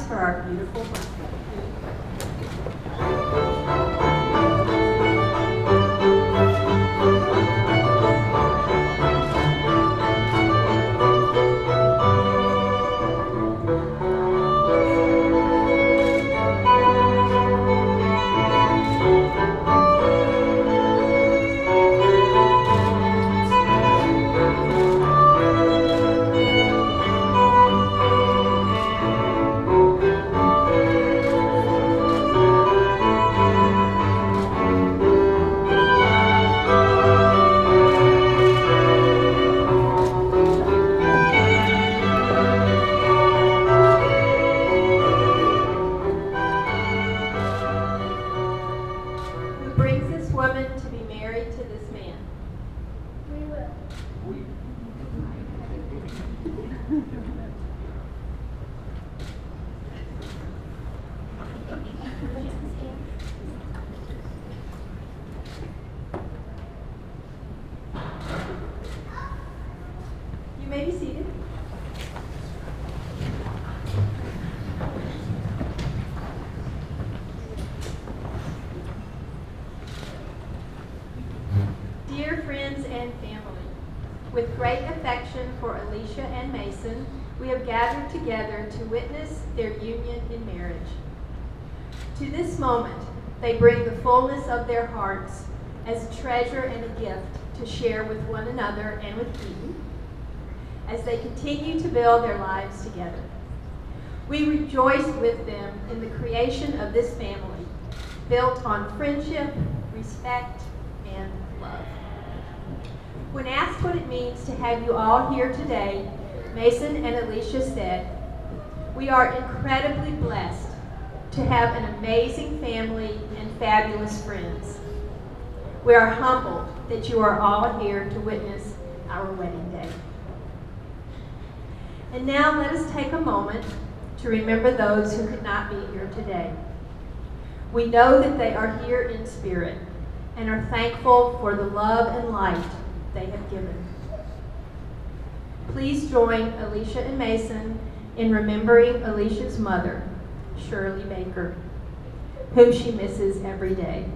rise for our beautiful bride. Who brings this woman to be married to this man? We will. You may be seated. Dear friends and family, with great affection for Alicia and Mason, we have gathered together to witness their union in marriage. To this moment, they bring the fullness of their hearts as a treasure and a gift to share with one another and with Eden as they continue to build their lives together. We rejoice with them in the creation of this family, built on friendship, respect, and love. When asked what it means to have you all here today, Mason and Alicia said, "We are incredibly blessed to have an amazing family and fabulous friends. We are humbled that you are all here to witness our wedding day." And now let us take a moment to remember those who could not be here today. We know that they are here in spirit and are thankful for the love and light they have given. Please join Alicia and Mason in remembering Alicia's mother, Shirley Baker, whom she misses every day.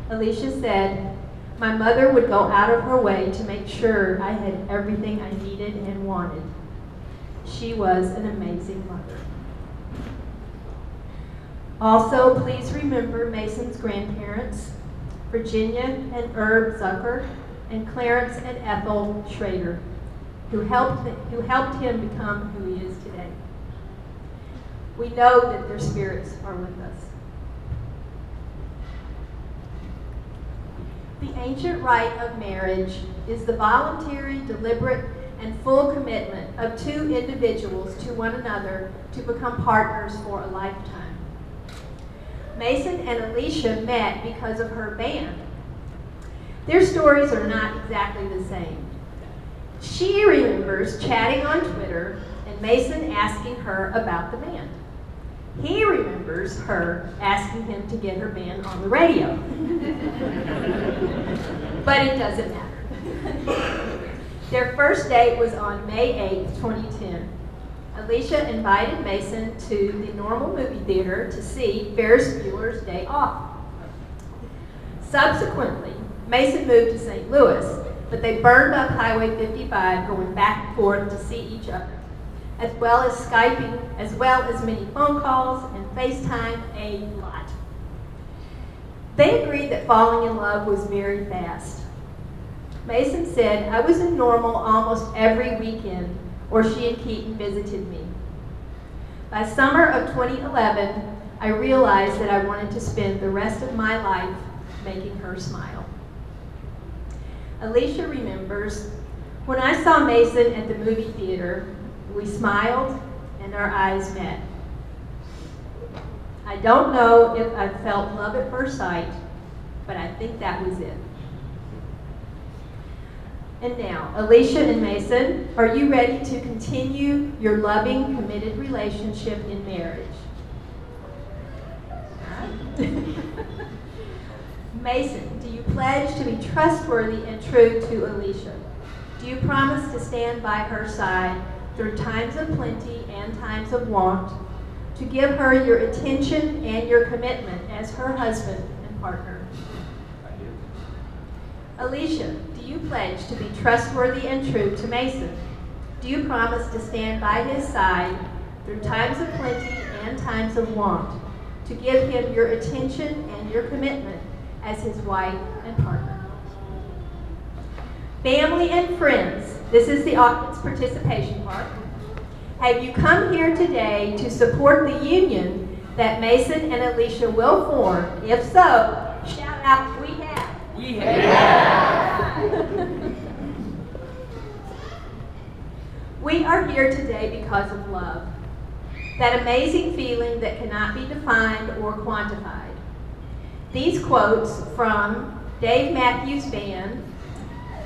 Alicia said, "My mother would go out of her way to make sure I had everything I needed and wanted. She was an amazing mother." Also, please remember Mason's grandparents, Virginia and Herb Zucker, and Clarence and Ethel Schrader, who helped him become who he is today. We know that their spirits are with us. The ancient rite of marriage is the voluntary, deliberate, and full commitment of two individuals to one another to become partners for a lifetime. Mason and Alicia met because of her band. Their stories are not exactly the same. She remembers chatting on Twitter and Mason asking her about the band. He remembers her asking him to get her band on the radio. But it doesn't matter. Their first date was on May 8th, 2010. Alicia invited Mason to the Normal Movie Theater to see Ferris Bueller's Day Off. Subsequently, Mason moved to St. Louis, but they burned up Highway 55 going back and forth to see each other, as well as Skyping, as well as many phone calls and FaceTime a lot. They agreed that falling in love was very fast. Mason said, "I was in Normal almost every weekend, or she and Keaton visited me. By summer of 2011, I realized that I wanted to spend the rest of my life making her smile." Alicia remembers, "When I saw Mason at the movie theater, we smiled and our eyes met. I don't know if I felt love at first sight, but I think that was it." And now, Alicia and Mason, are you ready to continue your loving, committed relationship in marriage? Mason, do you pledge to be trustworthy and true to Alicia? Do you promise to stand by her side through times of plenty and times of want, to give her your attention and your commitment as her husband and partner? I do. Alicia, do you pledge to be trustworthy and true to Mason? Do you promise to stand by his side through times of plenty and times of want, to give him your attention and your commitment as his wife and partner? Family and friends, this is the audience participation part. Have you come here today to support the union that Mason and Alicia will form? If so, shout out, we have. We have. We are here today because of love. That amazing feeling that cannot be defined or quantified. These quotes from Dave Matthews Band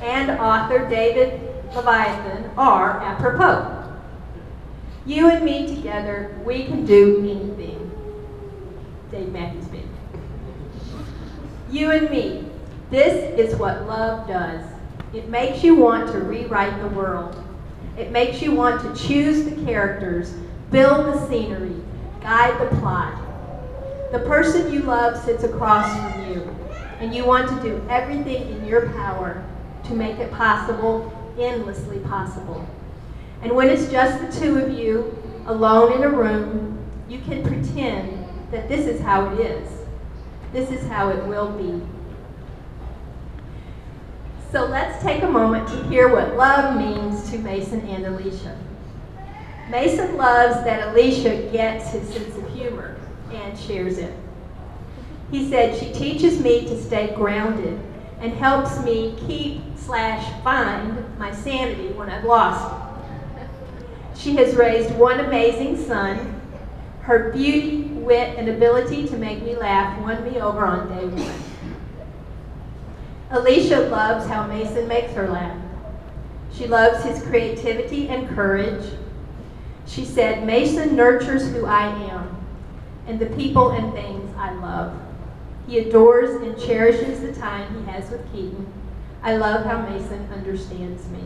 and author David Leviathan are apropos. You and me together, we can do anything. Dave Matthews Band. You and me, this is what love does. It makes you want to rewrite the world. It makes you want to choose the characters, build the scenery, guide the plot. The person you love sits across from you, and you want to do everything in your power to make it possible, endlessly possible. And when it's just the two of you, alone in a room, you can pretend that this is how it is. This is how it will be. So let's take a moment to hear what love means to Mason and Alicia. Mason loves that Alicia gets his sense of humor and shares it. He said, she teaches me to stay grounded and helps me keep/find my sanity when I've lost it. She has raised one amazing son. Her beauty, wit, and ability to make me laugh won me over on day one. Alicia loves how Mason makes her laugh. She loves his creativity and courage. She said, Mason nurtures who I am and the people and things I love. He adores and cherishes the time he has with Keaton. I love how Mason understands me.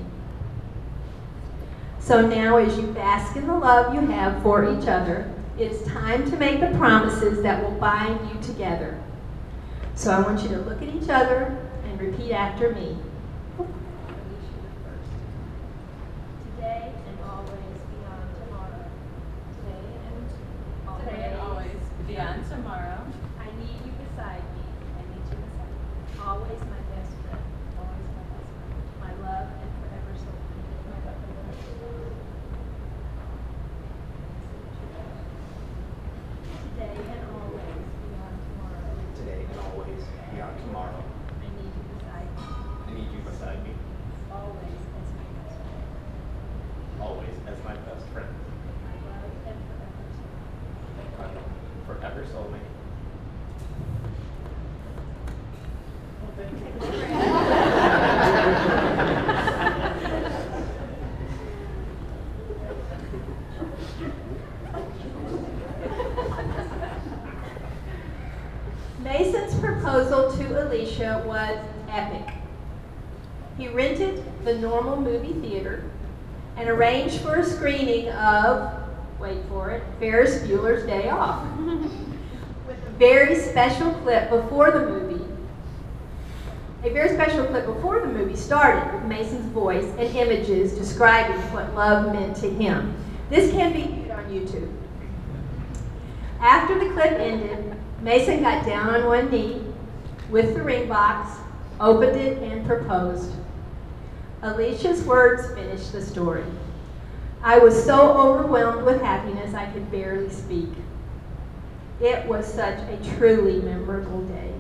So now as you bask in the love you have for each other, it is time to make the promises that will bind you together. So I want you to look at each other and repeat after me. Today and always beyond tomorrow. Today and always beyond tomorrow. I need you beside me. I need you beside me. Always my best friend. Always my best friend. My love and forever so committed. My love and forever so committed. Today and always beyond tomorrow. Today and always beyond tomorrow. I need you beside me. I need you beside me. Always as my best friend. Always as my best friend. My love and forever so committed. My forever soulmate. Mason's proposal to Alicia was epic. He rented the Normal movie theater and arranged for a screening of, wait for it, Ferris Bueller's Day Off. With a very special clip before the movie. A very special clip before the movie started with Mason's voice and images describing what love meant to him. This can be viewed on YouTube. After the clip ended, Mason got down on one knee with the ring box, opened it, and proposed. Alicia's words finished the story. I was so overwhelmed with happiness I could barely speak. It was such a truly memorable day.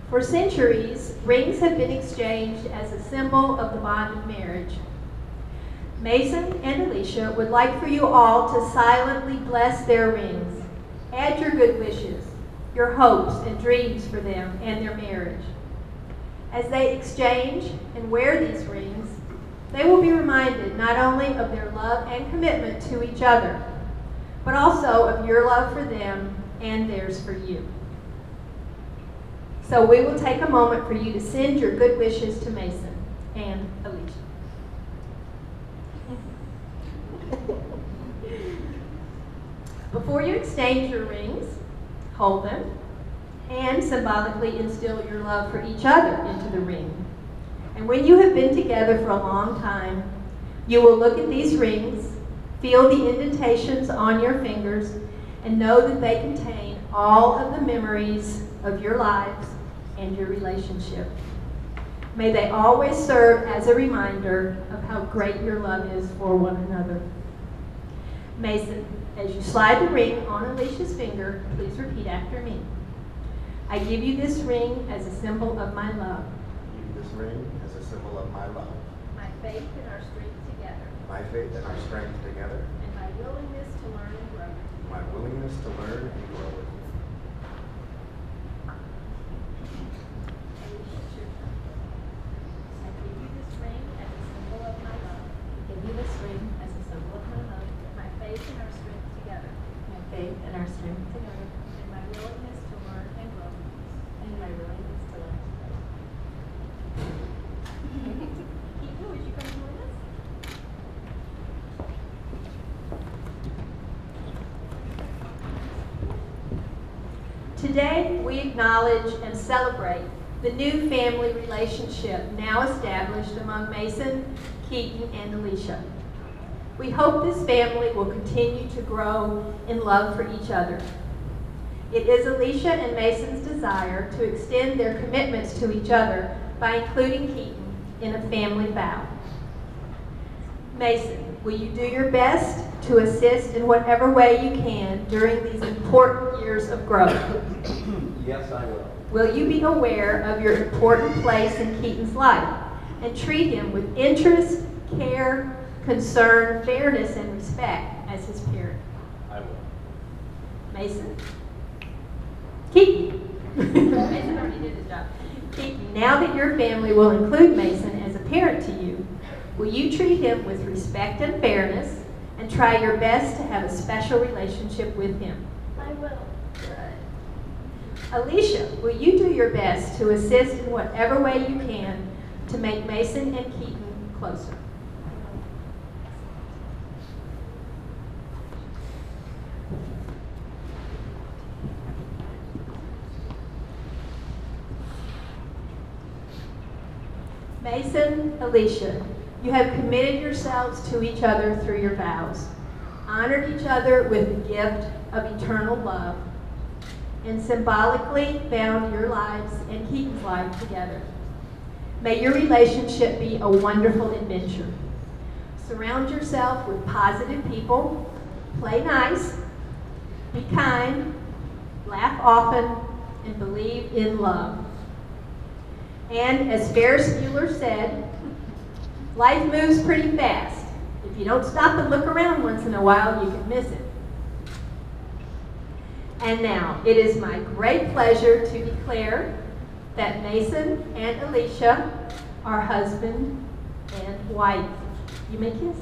For centuries, rings have been exchanged as a symbol of the bond of marriage. Mason and Alicia would like for you all to silently bless their rings. Add your good wishes, your hopes and dreams for them and their marriage. As they exchange and wear these rings, They will be reminded not only of their love and commitment to each other, but also of your love for them and theirs for you. So we will take a moment for you to send your good wishes to Mason and Alicia. Before you exchange your rings, hold them and symbolically instill your love for each other into the ring. And when you have been together for a long time, you will look at these rings, feel the indentations on your fingers, and know that they contain all of the memories of your lives and your relationship. May they always serve as a reminder of how great your love is for one another. Mason, as you slide the ring on Alicia's finger, please repeat after me. I give you this ring as a symbol of my love. Give this ring as a symbol of my love, My faith and our strength together, my faith and our strength together, and my willingness to learn and grow. my willingness to learn and grow with you. Alicia, it's your turn. I give you this ring as a symbol of my love, Give you this ring as a symbol of my love, my faith and our strength together, my faith and our strength together, and my willingness to learn and grow. and my willingness to learn. Keaton, would you come join us? Today, we acknowledge and celebrate the new family relationship now established among Mason, Keaton, and Alicia. We hope this family will continue to grow in love for each other. It is Alicia and Mason's desire to extend their commitments to each other by including Keaton in a family vow. Mason, will you do your best to assist in whatever way you can during these important years of growth? Yes, I will. Will you be aware of your important place in Keaton's life and treat him with interest, care, concern, fairness, and respect as his parent? I will. Mason? Keaton? Mason already did his job. Keaton, now that your family will include Mason as a parent to you, will you treat him with respect and fairness and try your best to have a special relationship with him? I will. Alicia, will you do your best to assist in whatever way you can to make Mason and Keaton closer? Mason, Alicia, you have committed yourselves to each other through your vows, honored each other with the gift of eternal love, and symbolically bound your lives and Keaton's life together. May your relationship be a wonderful adventure. Surround yourself with positive people, play nice, be kind, laugh often, and believe in love. And as Ferris Bueller said, life moves pretty fast. If you don't stop and look around once in a while, you can miss it. And now, it is my great pleasure to declare that Mason and Alicia are husband and wife. You may kiss.